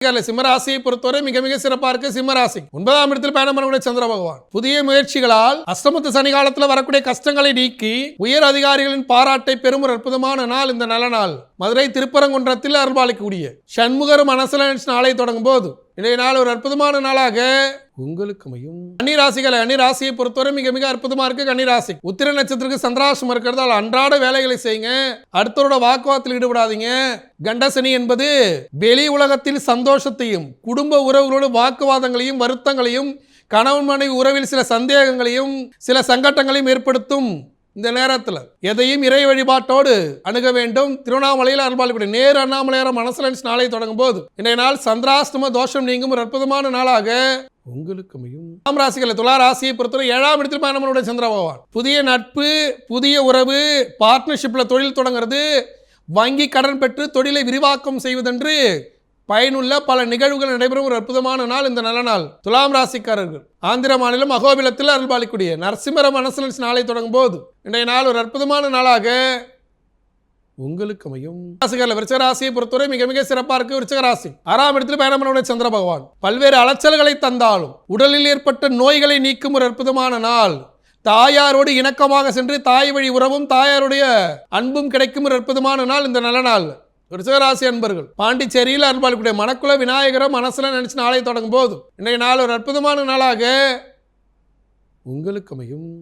சிம்மராசியை பொறுத்தவரை மிக மிக சிறப்பா இருக்கு. சிம்மராசி 9ஆம் இடத்தில் பயணம் பண்ணக்கூடிய சந்திர பகவான் புதிய முயற்சிகளால் அஷ்டமத்து சனி காலத்தில் வரக்கூடிய கஷ்டங்களை நீக்கி உயர் அதிகாரிகளின் பாராட்டை பெறும் ஒரு அற்புதமான நாள் இந்த நல்ல நாள். மதுரை திருப்பரங்குன்றத்தில் அருள்பாலிக்கக்கூடிய சண்முகர் மனசுல நாளை தொடங்கும் போது இன்றைய நாள் ஒரு அற்புதமான நாளாக உங்களுக்கு அமையும். கன்னிராசியை பொறுத்தவரை மிக மிக அற்புதமா இருக்கு. கன்னிராசி உத்திர நட்சத்திரத்துக்கு சந்திராஷ்டமம் இருக்கிறதால் அன்றாட வேலைகளை செய்யுங்க. அடுத்தவரோட வாக்குவாதத்தில் ஈடுபடாதீங்க. கண்டசனி என்பது வெளி உலகத்தில் சந்தோஷத்தையும் குடும்ப உறவுகளோடு வாக்குவாதங்களையும் வருத்தங்களையும் கணவன் மனைவி உறவில் சில சந்தேகங்களையும் சில சங்கட்டங்களையும் ஏற்படுத்தும். இந்த நேரத்தில் எதையும் இறை வழிபாட்டோடு அணுக வேண்டும். திருவண்ணாமலையில் அருள்பாலிப்படி நேரு அண்ணாமலையார மனசுல நாளை தொடங்கும் போது இன்றைய நாள் சந்திராஷ்டம தோஷம் நீங்கும் ஒரு அற்புதமான நாளாக உங்களுக்கு அமையும். ராசிகளை துலா ராசியை பொறுத்தவரை 7ஆம் இடத்தில் பயணம் சந்திர பகவான் புதிய நட்பு புதிய உறவு பார்ட்னர்ஷிப்ல தொழில் தொடங்குறது வங்கி கடன் பெற்று தொழிலை விரிவாக்கம் செய்வதென்று பயனுள்ள பல நிகழ்வுகள் நடைபெறும் ஒரு அற்புதமான நாள் இந்த நல்ல நாள். துலாம் ராசிக்காரர்கள் ஆந்திர மாநிலம் அகோபிலத்தில் அருள்பாலிக்கூடிய நரசிம்மர மனசுல நாளை தொடங்கும் போது இன்றைய நாள் ஒரு அற்புதமான நாளாக உங்களுக்கு அமையும். விருச்சிகராசியை பொறுத்தவரை மிக மிக சிறப்பா இருக்கு. விருச்சிகராசி 6ஆம் இடத்தில் பயணம் பண்ணக்கூடிய சந்திர பகவான் பல்வேறு அலைச்சல்களை தந்தாலும் உடலில் ஏற்பட்ட நோய்களை நீக்கும் ஒரு அற்புதமான நாள். தாயாரோடு இணக்கமாக சென்று தாய் வழி உறவும் தாயாருடைய அன்பும் கிடைக்கும் ஒரு அற்புதமான நாள் இந்த நல்ல நாள். விருச்சிகராசி அன்பர்கள் பாண்டிச்சேரியில் அருள்பாலிக்கூடிய மணக்குள விநாயகரை மனசுல நினைச்சு நாளை தொடங்கும் போது இன்றைய நாள் ஒரு அற்புதமான நாளாக உங்களுக்கு அமையும்.